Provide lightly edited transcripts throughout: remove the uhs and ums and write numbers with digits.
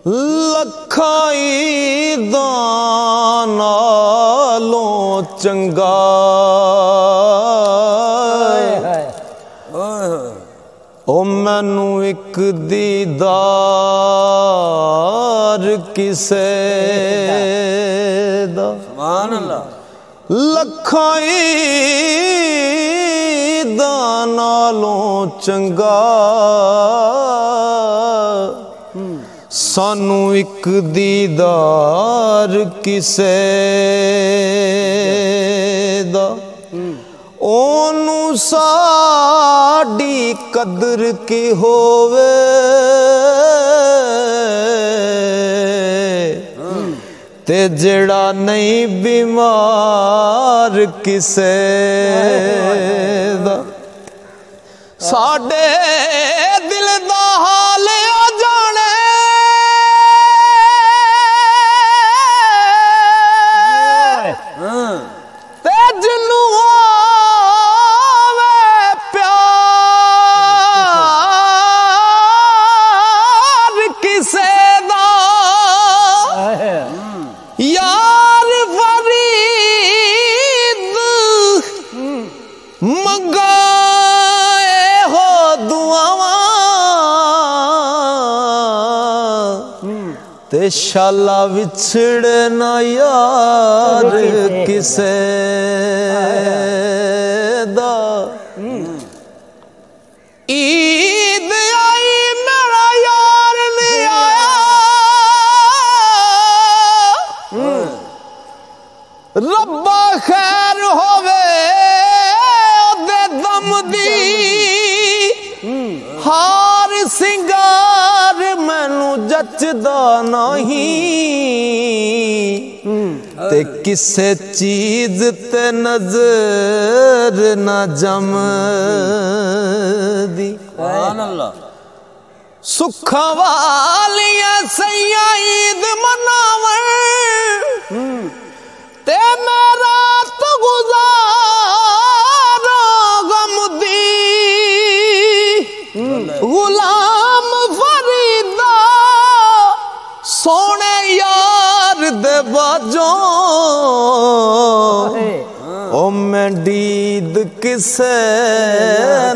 लखाई दां नालों चंगा ओ मैनू एक दीदार किसे दा सुभान अल्लाह लखाई दां नालों चंगा सानू एक दीदार किसे दा ओनू साडी कदर की होवे ते जेड़ा नहीं बीमार किसे दा साडे दिल दा हाल जाने ते जिन्नू होवे प्यार किसे दा यार फरीद मंगाए हो दुआवां ते शाला विछड़े ना यार किसे दा ईद आई मेरा यार नहीं आया रब्बा खैर होवे ओदे दम दी हार सिंगार मैनू जचदा नहीं ते किसे चीज ते नजर ना जमदी सुभान अल्लाह सुखा वालियां सैयां ईद मनावन ते मेरा तो गुजारा गम दी गुलाम फरीदा सोने यार दे बाजों ओ मैं दीद किसे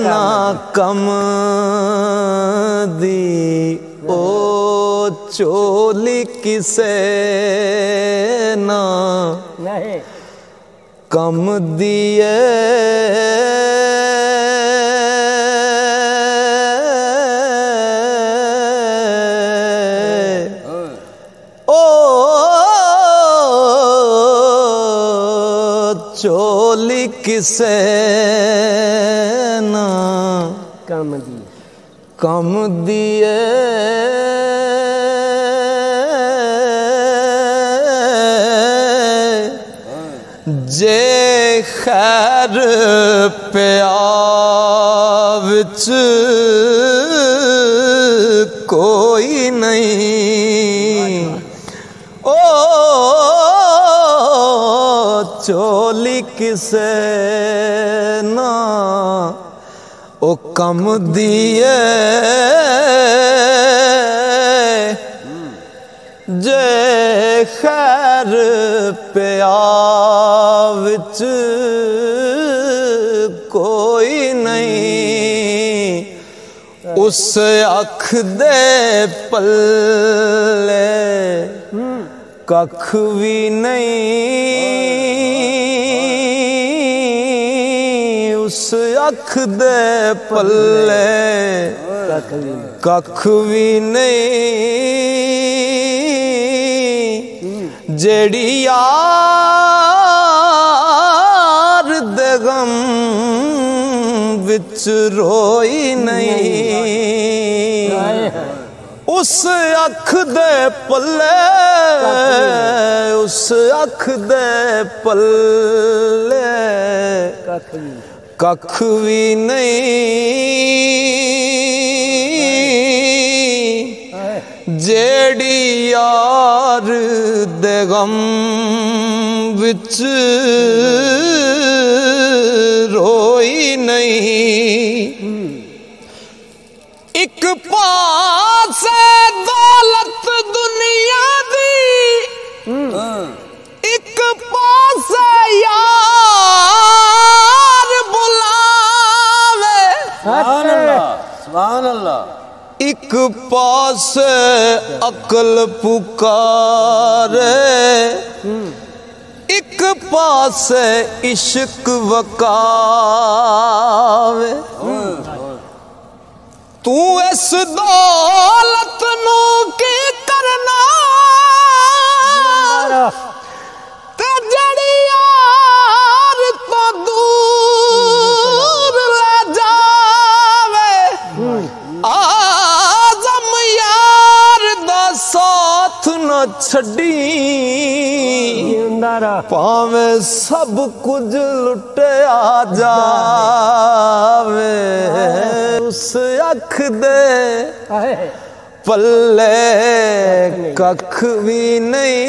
ना कम दी ओ चोली किसे ना कम दिए ओ चोली किसे ना कम दिए जे खैर प्या विच कोई नहीं ओ चोली किसे ना ओ कम दिए जे खैर प्या विच कोई नहीं उस अख दे पल्ले कख भी नहीं उस अख दे पल्ले कख भी नहीं जेड़ी यार दे गम विच रोई नहीं उस अख दे पल्ले उस अख दे पल्ले कख भी नहीं जेड़ी यार दे गम विच रोई नहीं एक पास दौलत दुनिया अकल पुकारे एक पास इश्क वकावे तू इस दौलत नू की करना ते जड़ी यार तो दूर ले जावे आजम यार दा साथ न छड़ी पावे सब कुछ लुटे आ जावे उस अख दे पल्ले कख भी नहीं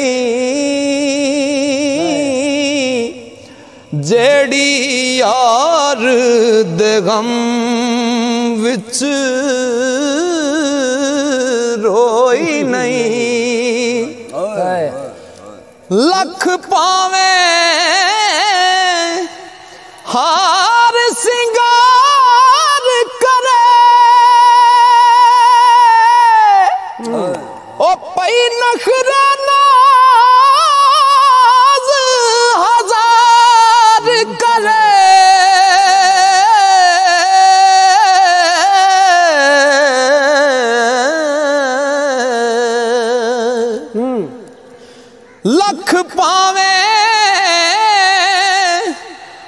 जेड़ी यार दे गम विच रोई नहीं लख पावे हार सिंगार करे ओ पई नखरा नाज हजार करे लख पावे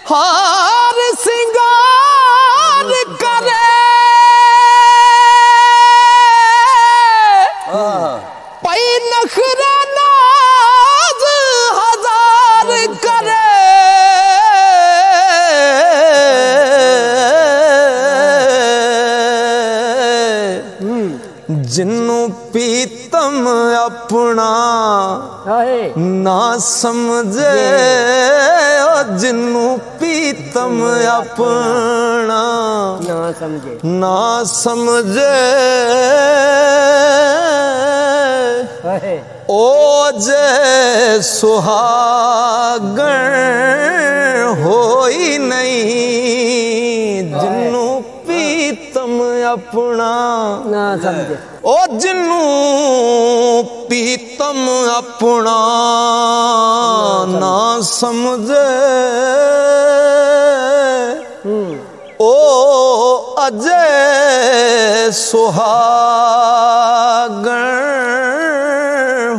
हार सिंगार करे पई नखरा नाज हजार करे जिन्नू पीतम अपना ना समझे जिन्नू पीतम अपना ना समझे ओ जे सुहागण होई नहीं जिन्नू पीतम अपना ना समझे ओ जिन्नू पीतम अपना ना समझे ओ अजय सुहागण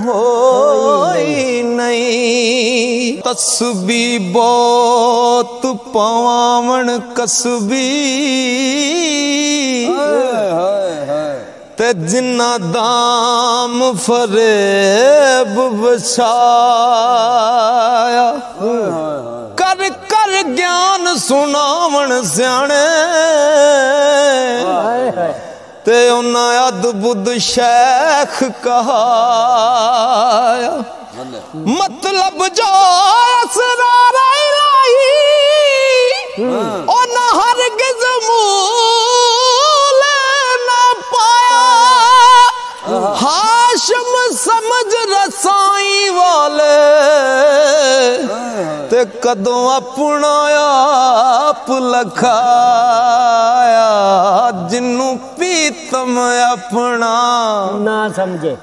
होई नहीं तस्बी बहुत पवावण कसबी ते जिन्ना दाम फरेब बछाया कर कर ज्ञान सुनावण सियाणे ते उन्ना अद बुद्ध शेख कहाया मतलब जो असरार इलाही ओ ना हरगिज़ हाशम समझ रसाई वाले ते कदों अपना आप लखाया जिन्नू पीतम अपना ना समझे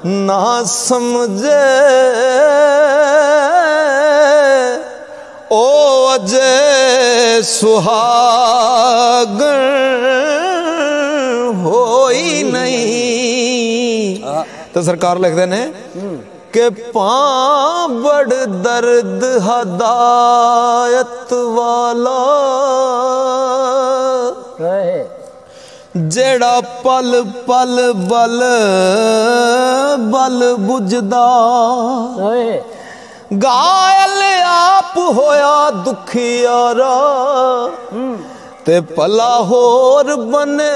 ओ अजय सुहागण होई नहीं तो सरकार लिखते ने के बड़ दर्द हदायत वाला जेड़ा पल पल बल बल बुझदा गायल आप होया दुखियारा ते पला होर बने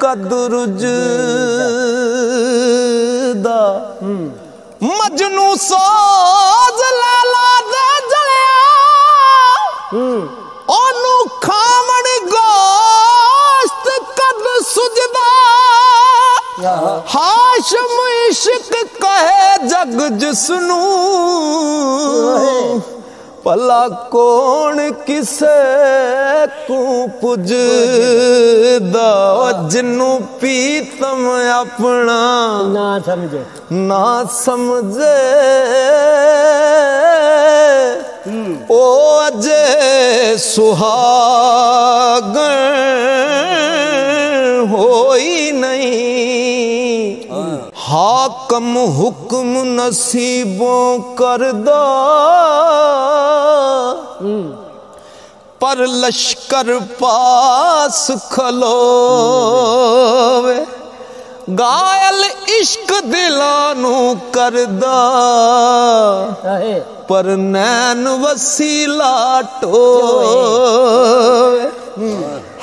कदरुजदा मजनू सोज लाला दे जलिया ओनू खावण गोश्त कद सुजदा हाशम इश्क कहे जग जिसनू भला कौन किसे को पुजदा जिन्नू पीतम अपना ना समझे ओ अजे सुहागन होई नहीं हाकम हुक्म नसीबों करदा पर लश्कर पास खलोवे गायल इश्क दिलानू करदा पर नैन वसीला टोवे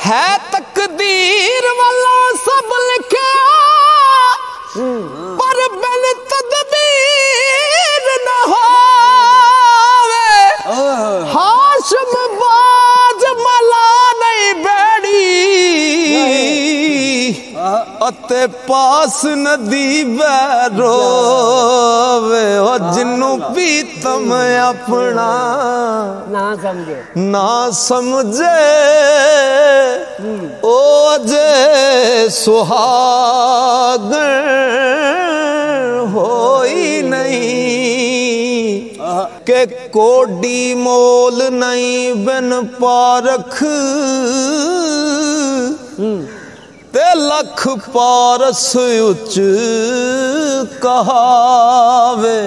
है तकदीर वाला सब लिखा पर बिन तदबीर न होवे हाशम बाज मला नहीं बैड़ी अते पास नदी बैरोवे ओ जिन्नू पीतम अपना ना समझे ओ जे सुहागन होई नहीं के कोडी मोल नहीं बिन पारख ते लख पारस उच कहावे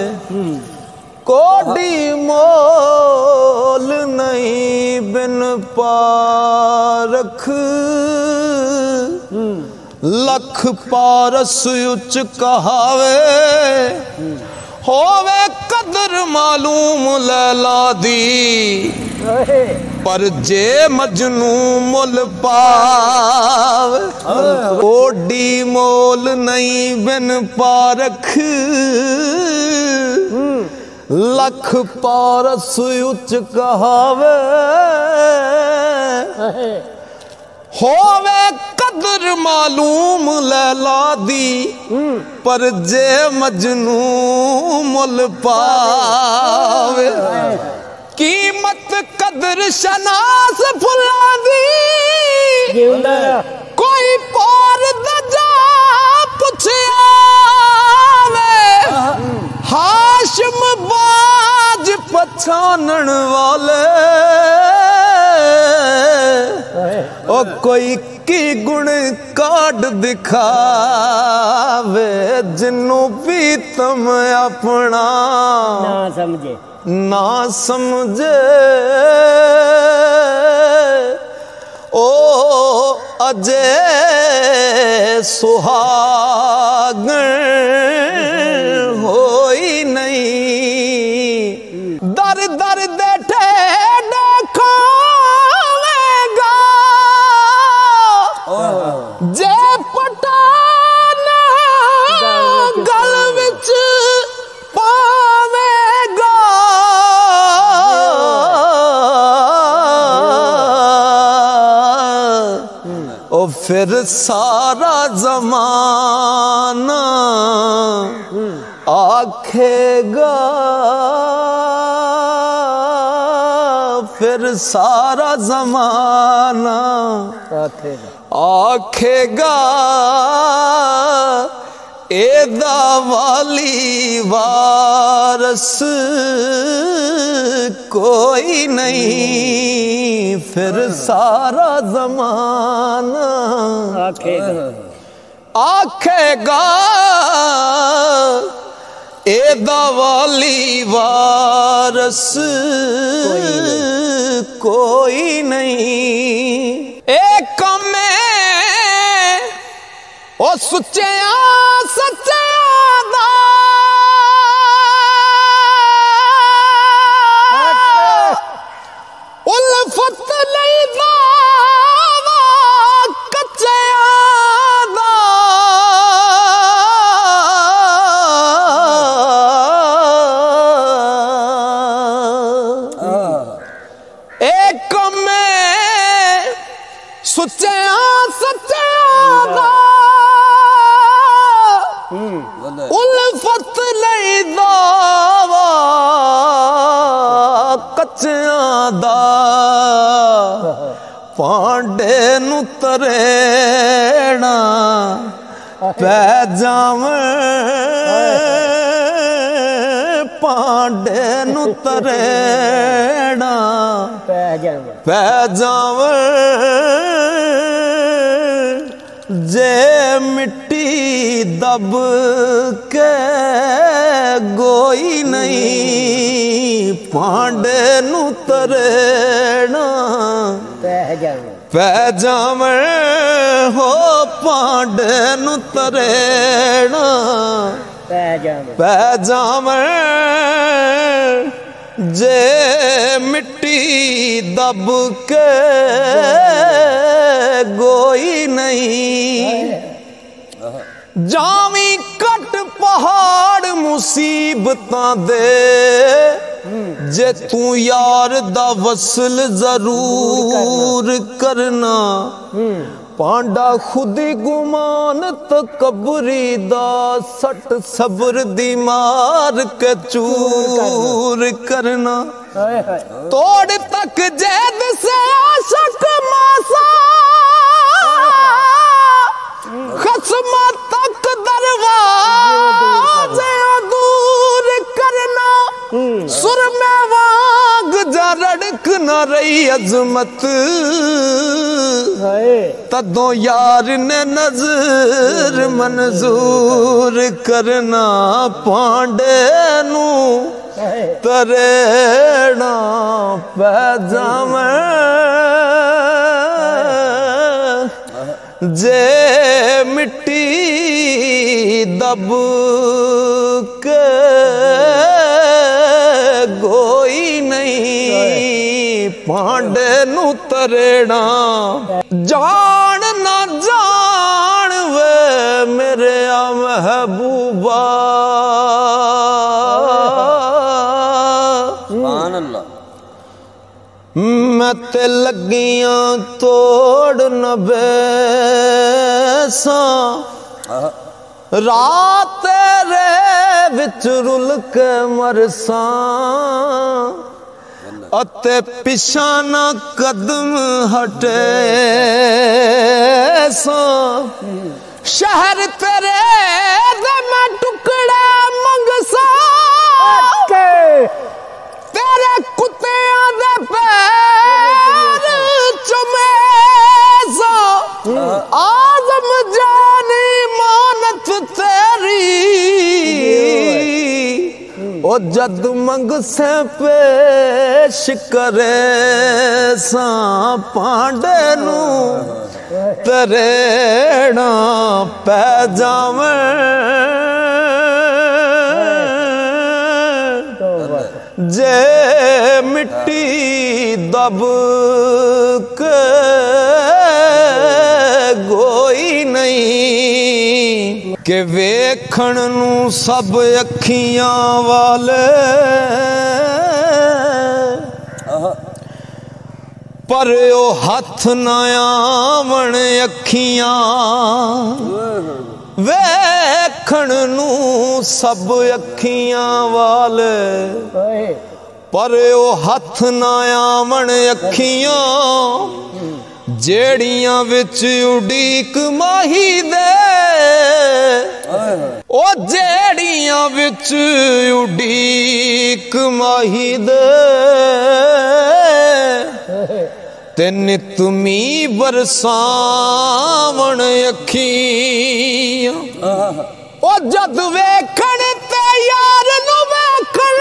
कोडी मोल नहीं बिन पारख लख पारस उच कहावे होवे कदर मालूम लैला दी पर जे मजनू मुल पावे ओडी मोल नहीं बिन पारख लख पारस उच कहावे होवे कदर मालूम लैला दी पर जे मजनू मुल पावे कीमत कदर शनास फुला दी कोई पार दजा पुछावे हाशम बाज पछानन वाले ओ कोई की गुण काट दिखावे जिन्नू पीतम अपना ना समझे ओ अजे सुहागन होई नहीं दर दर देठे देखोगा जे पटान गल विच पावेगा ओ फिर सारा जमाना आखेगा फिर सारा जमाना आखेगा एदा वाली वारस कोई नहीं फिर सारा जमाना आखेगा एदा वाली वारस कोई नहीं एक में ओ सुच्चिया सच्चिया उल्फत नहीं दावा कच्चिया एक में सुच्चिया सच्चिया नु तरेना पै जावे पांडे नु तरेना पै जावे जे मिट्टी दब के गोई नहीं पांडे नु तरेना पै जावे हो पांडे नु तरेना पै जावे जे मिट्टी दब के गोई नहीं जावी कट पहाड़ मुसीबतां दे जे तू यार दा वसल जरूर करना पांडा खुदी गुमान तकबरी दा सट सब्र दी मार के चूर करना तोड़ तक जैद से आशक मासा खस्मा तक दरवाजे दूर करना सुर में वाग जा रड़क न रही अजमत तदों यार ने नजर मंजूर करना पांडे नू तरेना पै जावे जे मिट्टी दब के गोई नहीं पांडे नु तरेना जान ना जान वे मेरे महबूबा मैं ते लगियां तोड़ न बैसा रात तेरे विच रुल के मरसा अते पिछा ना कदम हटे सा शहर तेरे दे मैं टुकड़ा मंगसा तेरे कुत्तियां दे पैर चुमेसा आजम जानी मानत तेरी ओ जद मंग से पेश करे सा पांडे नू तरेना पै जावे जे मिट्टी दब के गोई नहीं के वेखण नू सब अखियां वाले पर ओ हथ ना आवन अखियां वेखण नू सब अखियां वाले पर ओ हथ ना आवन अखियां जेड़ियां विच उड़ीक माही दे ओ जेड़ियां विच उड़ीक माही दे ते नित मी बरसावण अखियां ओ जद वेखण ते यार नू वेखण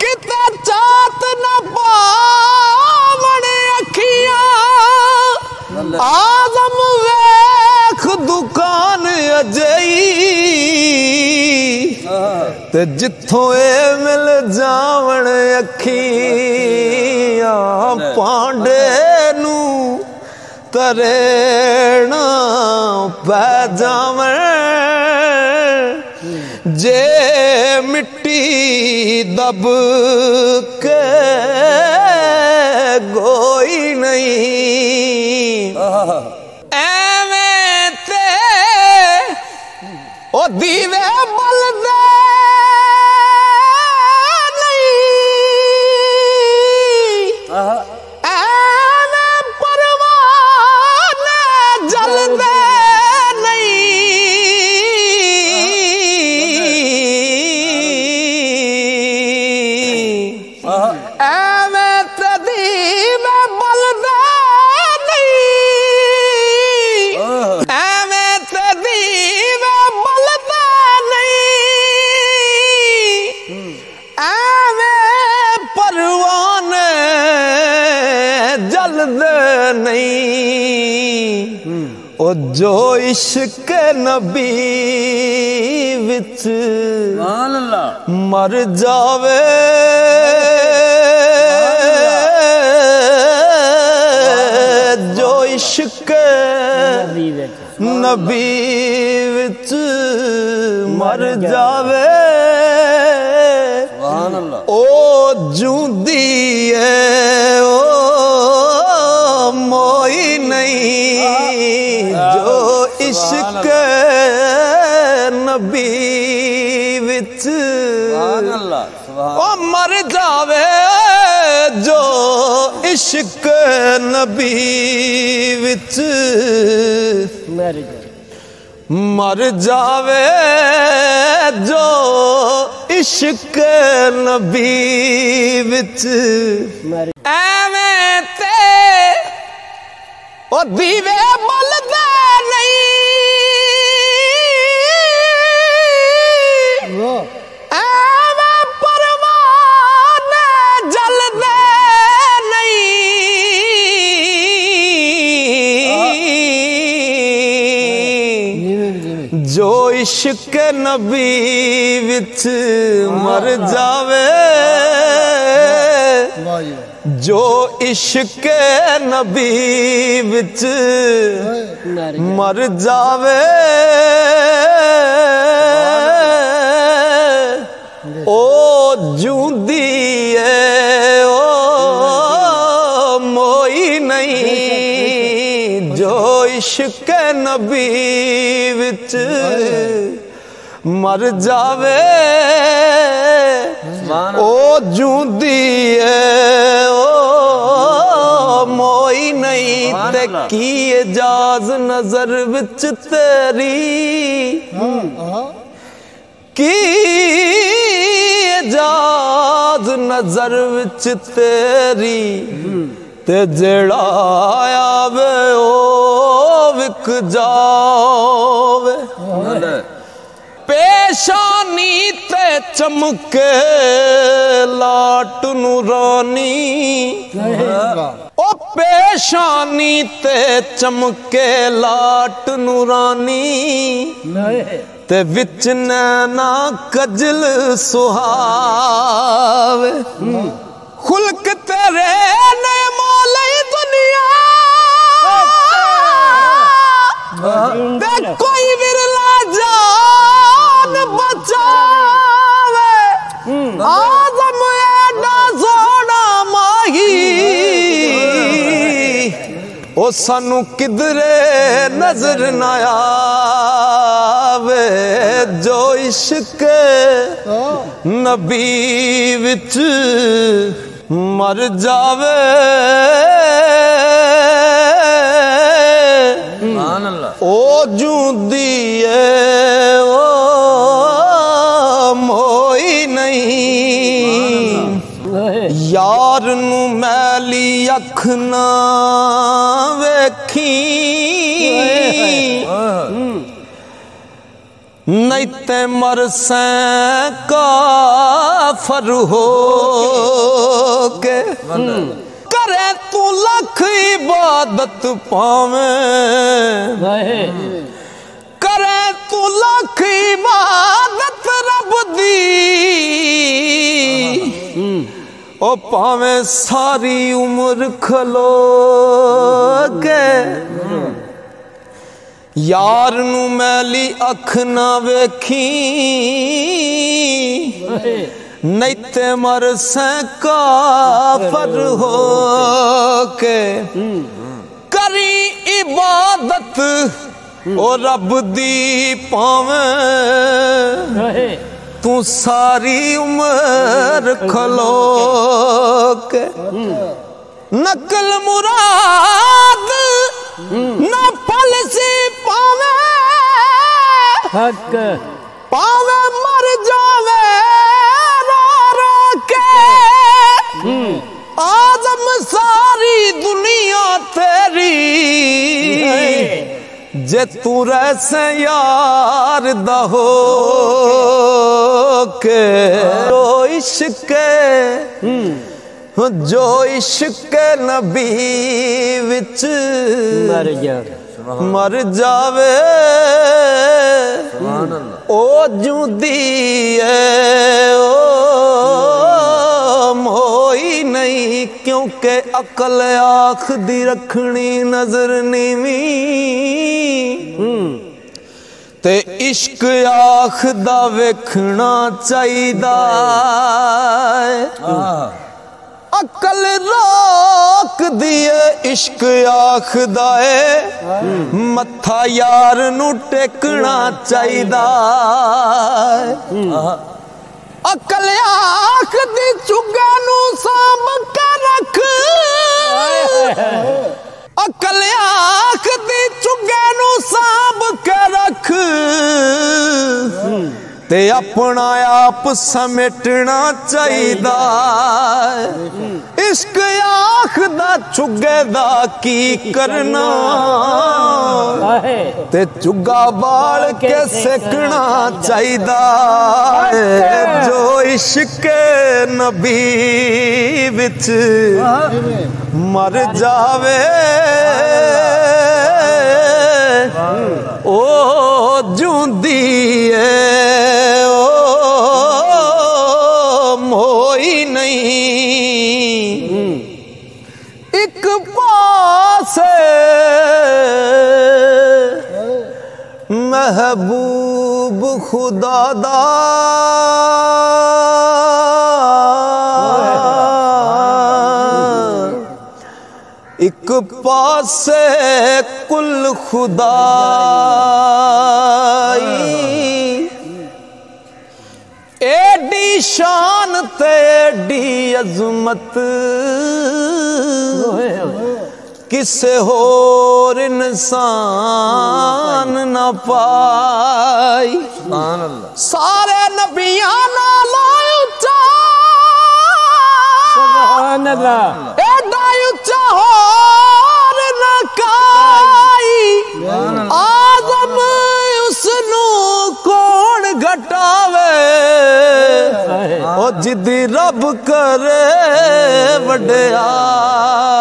किते चात न पावण अखियां आजम वेख दुकान अजई ते जिथों ए मिल जावण अखियां पांडे नू तरेना पै जावण जे मिट्टी दब के गोई नहीं एवें ते ओ दीवे बलदे नहीं जो इश्क नबी विच मर जावे जो इश्क नबी विच मर जावे ओ जूंदी है ओ मोई नहीं जो इश्क नबी विच ओ मर जावे जो इश्क नबी विच मर जावे जो इश्क नबी विच एवें ते ओ दीवे बलदे नहीं एवें परवाने जलदे नहीं जो इश्क नबी विच मर जावे जो इश्क नबी विच मर जावे ओ जूंदी है ओ मोई नहीं जो इश्क नबी विच मर जावे ओ जूंदी है ओ मोई नहीं ते की एजाज नजर विच तेरी की एजाज नजर विच तेरी ते जेड़ा आवे ओ विक जावे पेशानी ते चमके लाट नूरानी ओ पेशानी ते चमके लाट नूरानी ते विच नैना कजल सुहावे खुल्क तेरे ने मोले दुनिया ते कोई विरला जान बचावे आदम एडा सोना माही ओ सानू किधरे नजर ना आवे जो इश्क नबी विच मर जावे ओ जूंदी है ओ मोई नहीं यार नू मैली अख ना वेखी नहीं ते मरसे काफर हो के करे तू लख इबादत पावे करे तू लख इबादत रब दी ओ पावे सारी उम्र खलो के यार नू मैली अख ना वेखी नहीं ते मरसे काफर हो के करी इबादत ओ रब दी पावे तू सारी उम्र खलो के नकल मुराद न फल सी पावे हक पावे मर जावे रो रो के आदम सारी दुनिया तेरी जे तू रैसे यार दहो के जो इश्क नबी विच मर जा मर जावे ओ जूदी है ओ मोई नहीं, क्योंकि अकल आँख दी रखनी नजर नीवी ते इश्क आँख दा वेखना चाहिदा। अकल रोक दिए इश्क आखदा है, मत्था यार नू टेकना चाहिदा। अकल आखदी चुगे नू सांभ के रख, अकल आखदी चुगे नू सांभ के रख ते अपना आप समेटना चाहिदा। इश्क आखदा चुगे दा की करना ते चुगा बाल के सेकना चाहिदा। जो इश्क नबी विच मर जावे ओ जूंदी है ओ मोई नहीं। एक पासे महबूब खुदा दा एक पासे कुल खुदाई, एडी शान ते एडी अजमत किसे होर इंसान न पाई। सारे नबियां नाल उच्चा एडा उच्चा होर न काई। आदम उसनू कौन घटावे ओ जिदी रब करे वड्याई।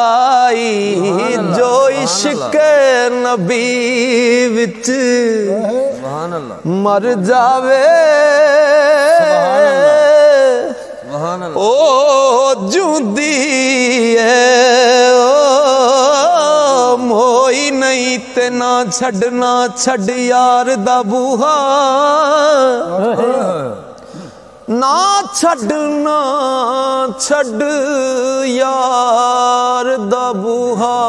जो इश्क नबी विच मर जावे ओ जूंदी है ओ मोई नहीं। ते ना छड़ना छड़ यार दा बूहा, ना छड़ना छड़ यार दा बूहा।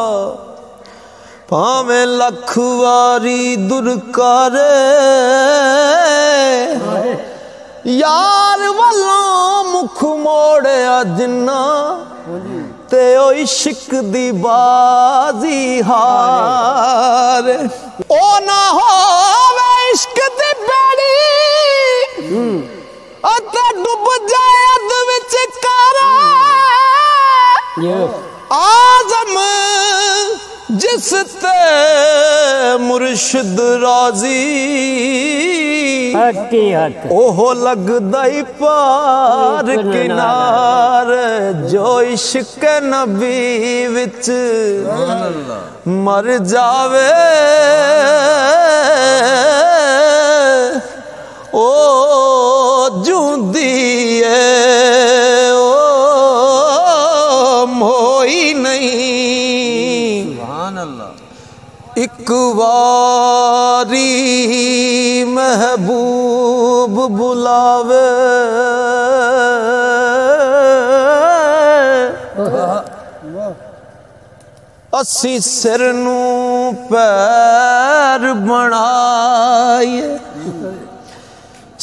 भावें लख वारी दुरकारे यार वालों मुख मोड़िया जिन्ना ते ओ इश्क दी बाजी हार। ओ ना होवे इश्क दी बेड़ी अते डुब जाए अध विच कारा। आजम जिस ते मुर्शिद राजी ओह लगदा ही पार किनार। जो इश्क नबी विच मर जावे ओ जूंदी है ओ मोई नहीं। एक वारी महबूब बुलावे असी सिर नू पैर बनाए।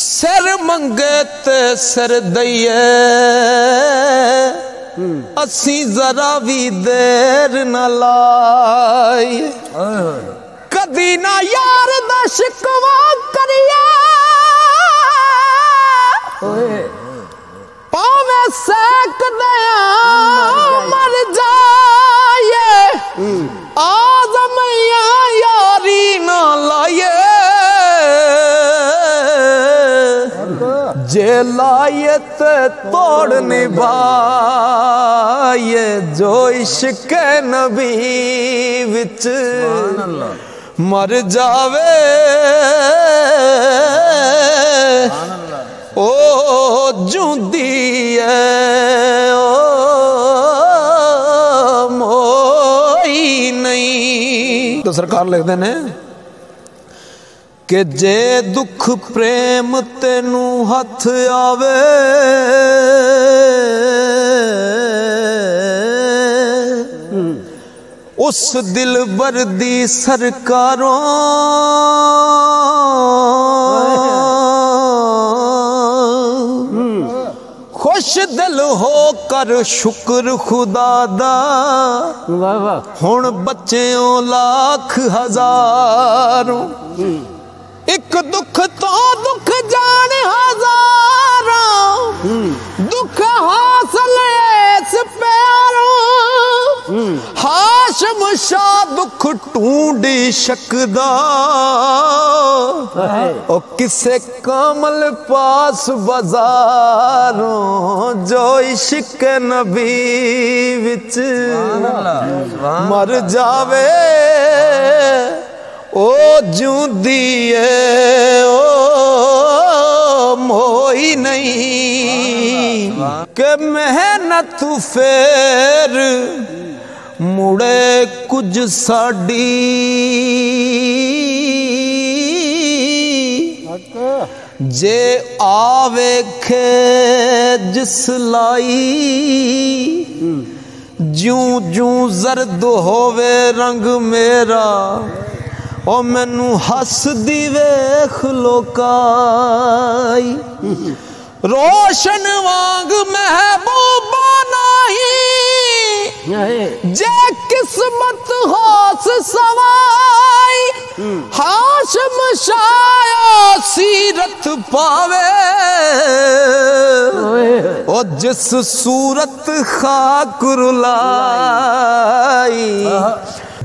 सिर मंगे ते सिर दइए असी जरा भी देर न लाई। कदी ना यार दा शिकवा करिए पावे सेक दया मर जाए। आजम यारी ना लाए जे लाए ते तोड़ निभाए। जो इश्क नबी विच मर जावे ओ जूंदी है ओ मोई नहीं। तो सरकार लिखते ने कि जे दुख प्रेम तेनू हथ आवे उस दिल बरदी सरकारों खुश दिल हो कर शुक्र खुदा दा हुण बच्चों लाख हजारों एक दुख तो दुख जान हजारों दुख हासिल इस प्यारों हाशम शाह दुख ढूंढी शकदा ओ किसे कामल पास बाजारों जो इश्क नबी विच मर जावे ओ जूंदी है ओ मोई नहीं के मेहनत फेर मुड़े कुछ साडी जे आवे खे जिस लाई जूं जूं जर्द होवे रंग मेरा ओ मैनू हस दी वेख लोकाई रोशन वांग महबूबा नहीं जे किस्मत होस सवाई हाशम शाया सीरत पावे ओ जिस सूरत खाक रुलाई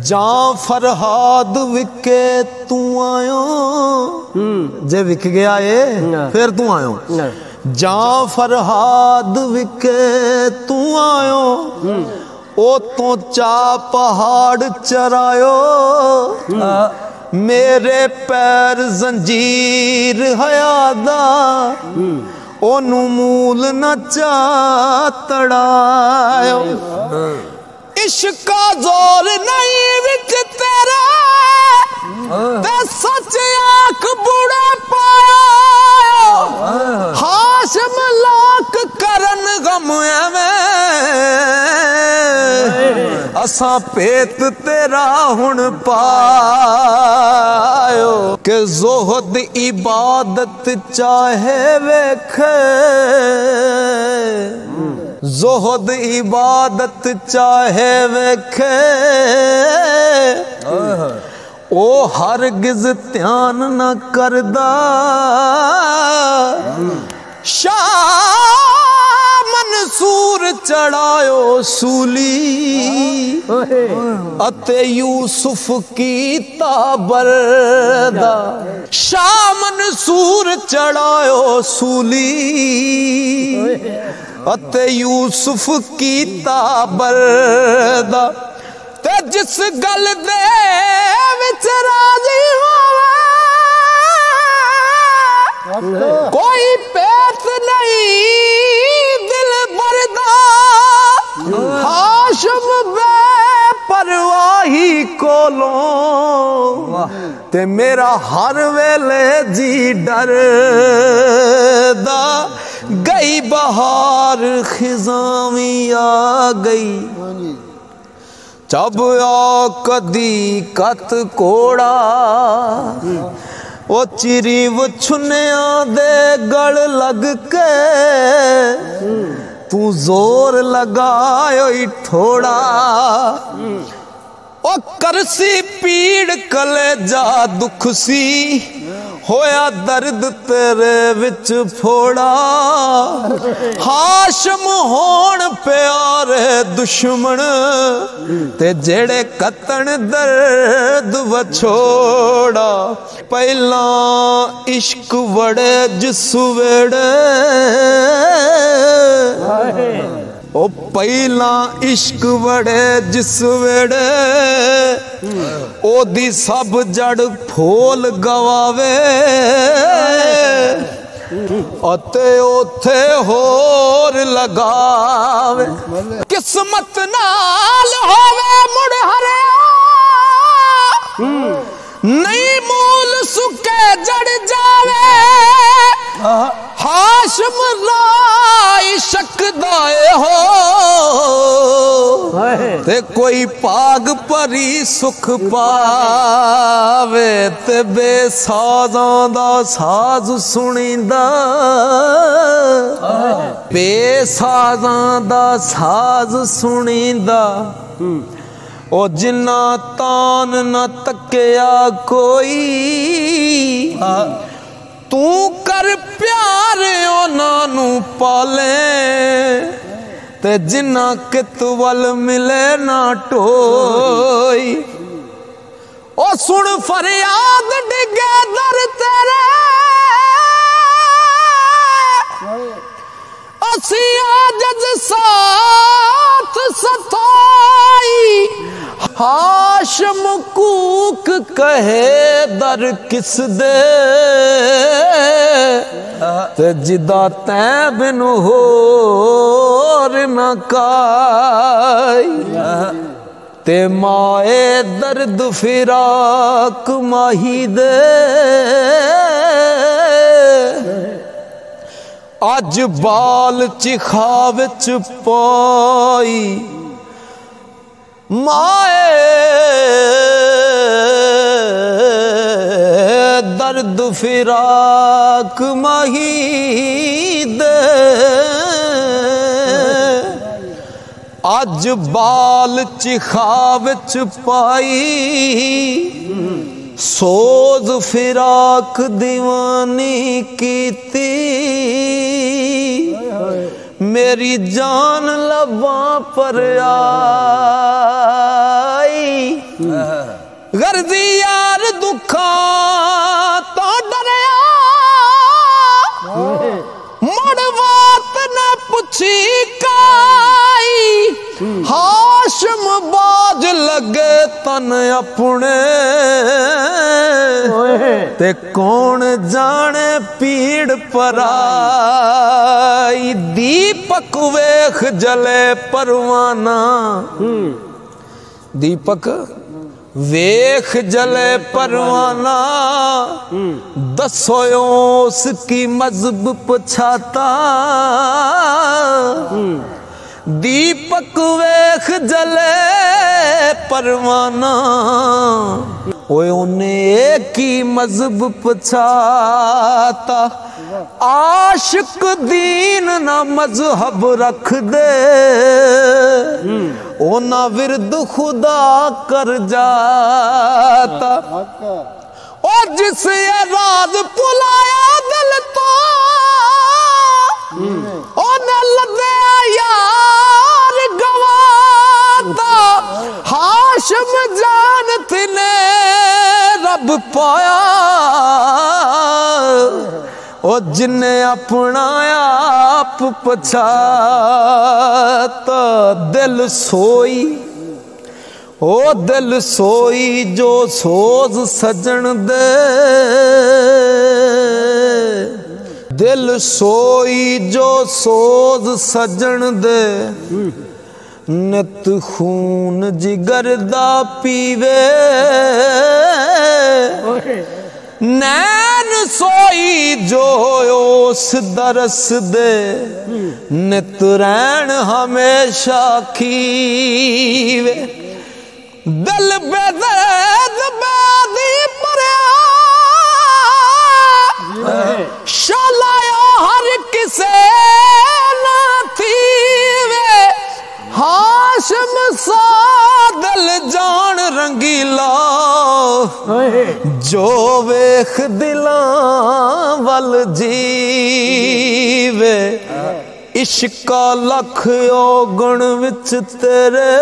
जां फरहाद विके तू आयो जे विक गया है फिर तू आयो जां फरहाद विके तू आयो ओ तो चा पहाड़ चरायो मेरे पैर जंजीर हयादा ओनू मूल न चा तड़ायो इश्का जोर नहीं विच तेरे ते सच आंख बुढ़े पाया हाशम लाख करन गम एवें असा पेत तेरा हुण पायो के जोहद इबादत चाहे वेखे जोहद इबादत चाहे वेखे ओ हरगिज ध्यान न करदा शाह मंसूर चढ़ायो सूली अते यूसुफ की ताबरदा शाह मंसूर चढ़ायो सूली अते यूसुफ की ताबरदा ते जिस गल दे विच राजी होवे कोई पेत नहीं दिल बरदा हाशम बेपरवाही कोलों ते मेरा हर वेले जी डरदा गई बहार खिजामी आ गई जब आ कदी कत कोड़ा ओ चिरी वछुनिया दे गल लग के तू जोर लगायो थोड़ा ओ करसी पीड़ कलेजा दुख सी होया दर्द तेरे विच फोड़ा हाशम होण प्यारे दुश्मन ते जेड़े कतन दर्द वछोड़ा पहला इश्क वड़े जिस वेड़े ओ पहला इश्क वड़े जिस वेड़े ओदी सब जड़ फोल गवावे अते ओथे होर लगावे किस्मत नाल होवे मुड़ हरिया नहीं मूल सुके जड़ जावे हाशम लाई शकदाए हो ते कोई पाग परी सुख पावे ते बेसाजां दा साज सुनींदा बेसाजां दा साज सुनींदा ओ जिन्ना तान न तकिया कोई तू कर प्यार ओनानू पाले ते जिन्ना कित वल मिले ना टोई ओ सुन फरियाद डिगे दर तेरे असी आजज साथ सताई हाशम कूक कहे दर किस दे ते जिदा तै बिन होर न काई ते माए दर्द फिराक माही दे अज बाल चिखा विच पाई माए दर्द फिराक माही दे अज बाल चिखा विच पाई सोज फिराक दीवानी कीती मेरी जान लबां पर आई गर्दी यार दुखा तो डरिया मुड़ बात न पुछी काई हाशम बाज लगे तन अपने ते कौन जाने पीड़ पराई दीपक वेख जले परवाना दीपक वेख जले परवाना दसो उसकी मजहब पछाता दीपक वेख जले परवाना ओए उन्हें एक ही मजहब पछाता आशिक दीन ना मजहब रख दे ओ ना विरद खुदा कर जाता ओ जिसे राज पुलाया दिल तो ओ न लदे यार गवाता हाशम जान तिने रब पाया ओ जिन्ने अपना आप पछाता दिल सोई ओ दिल सोई जो सोज सजन दे दिल सोई जो सोज सजन दे नित खून जिगर दा पीवे नैन सोई जो उस दरस दे नित रैन हमेशा खीवे दिल बेदर्द बेदी परया शलाया हर किसे ना थीवे हाशम सा दिल जान रंगीला जो वेख दिलां वल जीवे इश्का लख औगण विच तेरे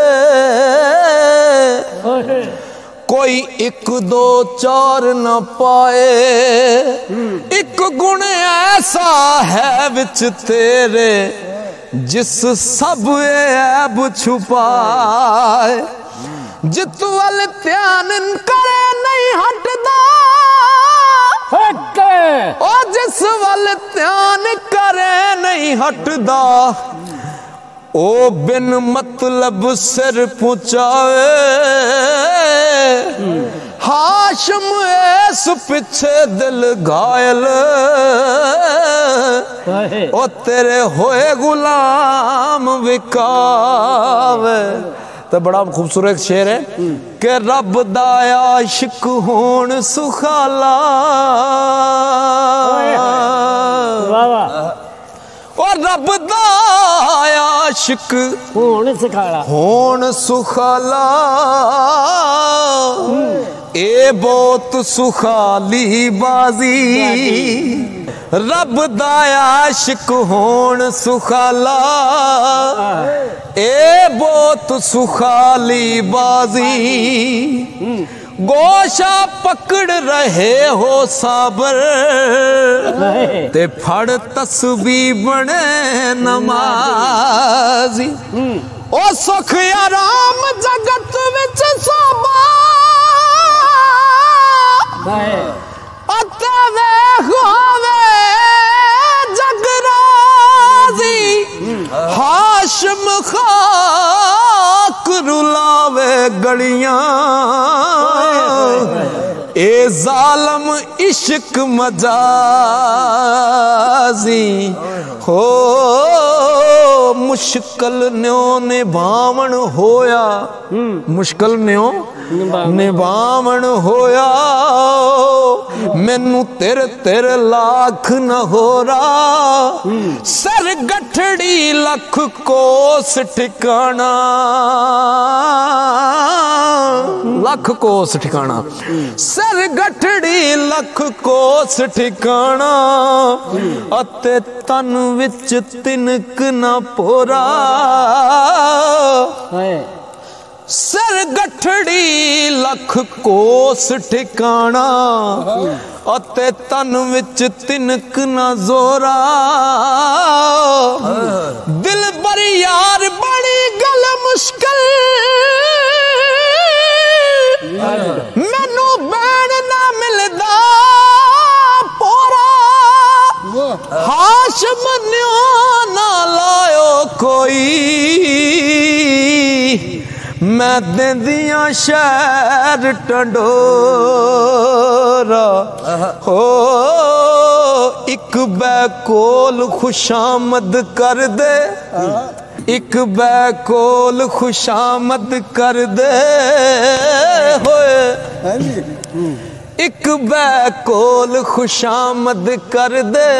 कोई एक दो चार न पाए एक गुण ऐसा है विच तेरे जिस सब ऐब छुपाए, जित वल ध्यान करे नहीं हटदा, ओ जिस वल ध्यान करे नहीं हटदा, ओ बिन मतलब सिर पुचावे, हाशम ऐस पिछे दिल घायल, ओ तेरे होए गुलाम विकावे। तो बड़ा खूबसूरत शेर है कि रब दा आशिक होण सुखाला, और रब दा आशिक होण सुखाला, ए बहुत सुखाली बाजी, रब दा आशिक होण सुखाला, ए बहुत सुखाली बाजी, गोशा पकड़ रहे हो साबर, ते फड़ तस्बी बने नमाजी, ओ सुख आराम जगत विच सोबा, अते वेख होवे जगराजी, हाशम खाक रुलावे गलियां, ए जालम इश्क मजाजी, हो मुश्किल न्यो निभावण होया, मुश्किल न्यो निभावण होया, मैनू तेरे तेरे लाख न हो रहा, सर गठड़ी लख कोस ठिकाना, लख कोस ठिकाना, सर गठड़ी लख कोस ठिकाना, अते तन विच तिनक न पोरा, सर गठड़ी लख कोस ठिकाना, अते तन विच तिनक न जोरा, दिल बर यार बड़ी गल मुश्किल, मैनू बैन ना मिलदा पोरा, हाशम न्यो ना लायो कोई, मैं देंदिया शहर टंडोरा, हो एक बैकोल खुशामद कर दे, एक बैकोल खुशामद कर दे, होए एक बैकोल खुशामद कर दे,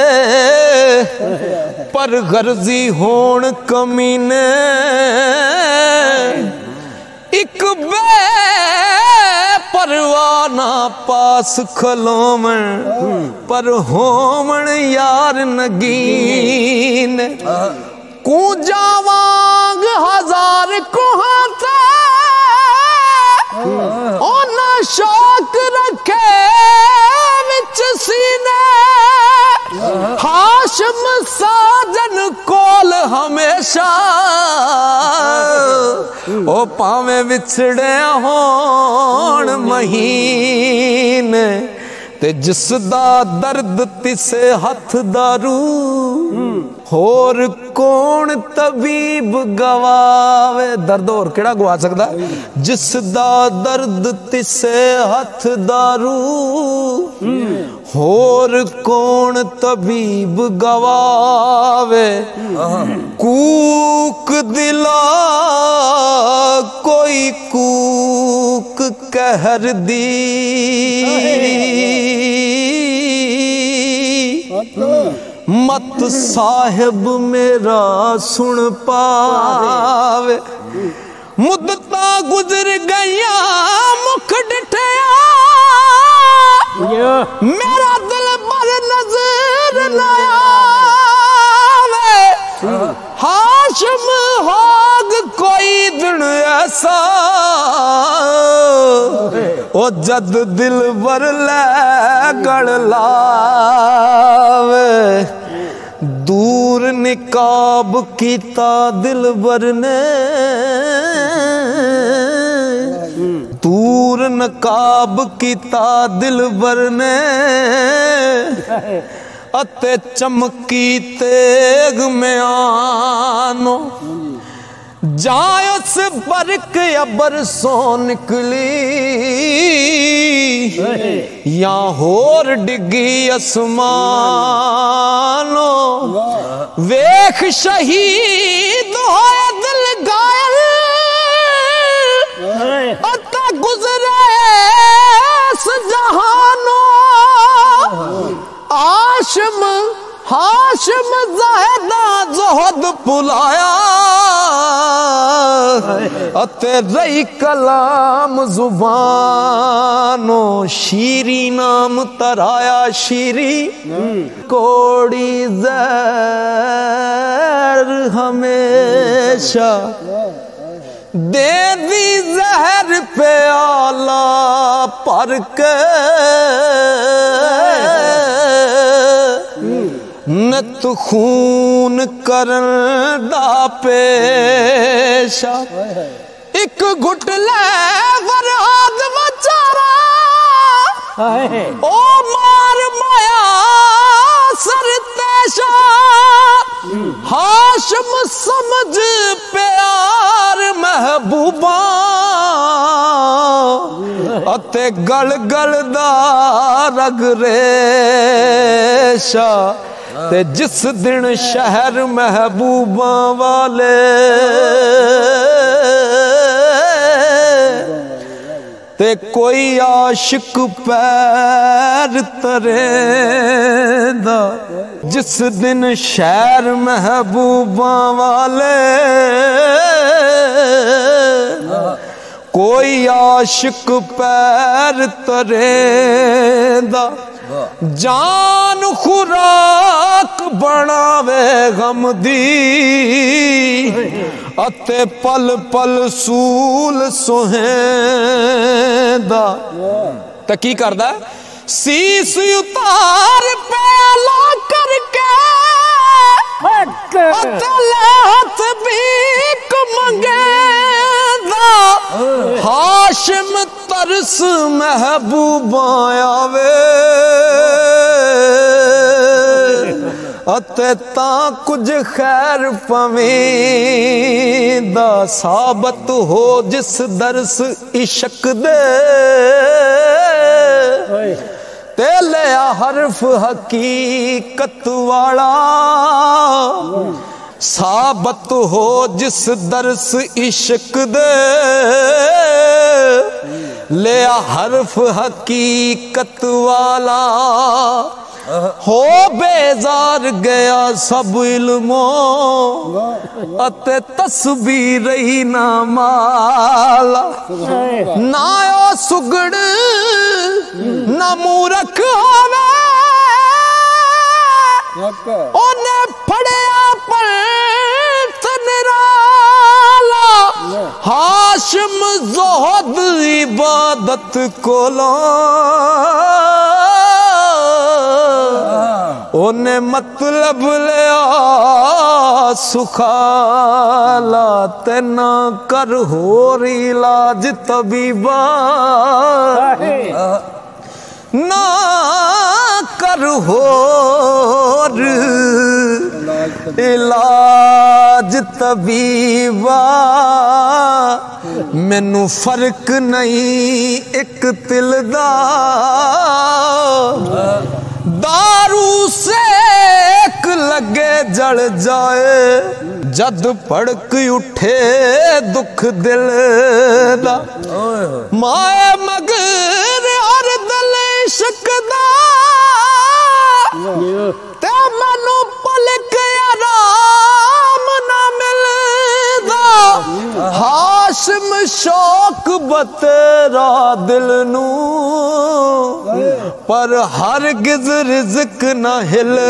पर गर्जी होण कमीने, एक बे परवाना पास खलोमण, पर होमण यार नगीन, कूंजा वांग हजार कुहाते, ओना शौक रखे विच सीने, हाशम साजन कोल हमेशा, ओ पावे विछड़े होण महीने, ते जिसदा दर्द तिसे हथ दारू, होर कौन तबीब गवावे, दर्द और केड़ा गवा सकदा, जिसदा दर्द तिसे हथ दारू, होर कौन तबीब गवावे, कूक दिला कोई कूक कहर दी, मत साहिब मेरा सुन पावे, मुद्दता गुजर गया मुख डिठया, मेरा दिल पर नजर न आवे, हाशम होग कोई दिन ऐसा, ओ जद दिल बर लै गड़ लावे, दूर निकाब कीता दिलबर ने, तूर नकाब कीता दिलबर ने, अते चमकी तेग में आनो, जायस बरक अबर सो निकली, या होर डिगी असमानो, वेख शहीद होया दिल गायल, अता गुजरे जहानो, आशम हाशम ज़हदा ज़ुहद पुलाया, अते रही कलाम जुबानो, शीरी नाम तराया शीरी, कोड़ी ज़हर हमेशा, दे दी जहर पे आला पर के, नत खून करन दा पेशा, एक घुट ले फरहाद बचारा, ओ मार माया सरतेशा, हाशम समझ प्यार महबूबा, अते गल गल दा रग रेशा, ते जिस दिन शहर महबूबा वाले, ते कोई आशिक पैर तरेंदा, जिस दिन शहर महबूबा वाले, कोई आशिक पैर तरेंदा, जान खुराक बनावे गम दी, अते पल पल सूल सोहेंदा, ते की करदा सीस उतार प्याला करके, हाथ भीख मंगेंदा, हाशिम तरस महबूबा आवे, अते ता कुछ खैर पवेंदा, साबत हो जिस दरस इश्क दे, ते लिया हरफ हकीकत वाला, साबत हो जिस दरस इश्क दे, लिया हरफ हकीकत वाला, हो बेजार गया सब इल्मों, अते तस्बीर ही ना माला, ना ओ सुगड़ ना मूरख होवे, ओने फड़िया पर तनराला, हाशिम ज़ुहद इबादत कोला, ओने मतलब लिया सुखाला, ते ना कर होर इलाज तबीबा, ना कर होर इलाज तबीबा, मैनू फर्क नहीं एक तिल दा, दारू से एक लगे जल जाए, जद भड़क उठे दुख दिल दा, माए मगर हर दिल शकदा, ते मैनू पलक आराम ना मिलदा, हाशिम शौक बतेरा दिल नू, पर हरगिज़ रिज़्क न हिलदा,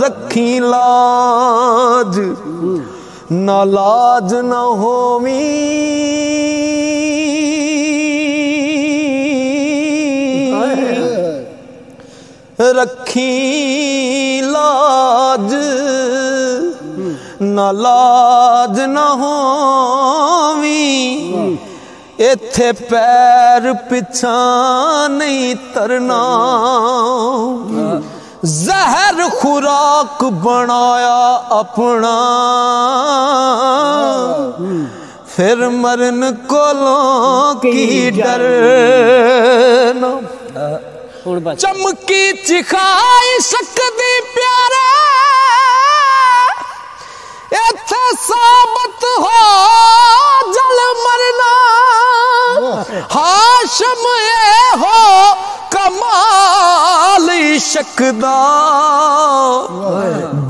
रखी लाज ना लाज न होवी, रखी लाज ना लाज ना होवी इत्थे पैर पिछा नहीं तरना जहर खुराक बनाया अपना फिर मरन कोलों की डरना चमकी चिखाई सकदी प्यारे इत्थे साबत हो जल मरना हाशम ये हो कमाल शकदा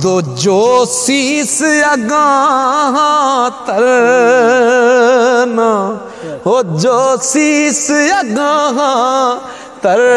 दो जो सीस अगां तरना हो जो शीस अगां तरना।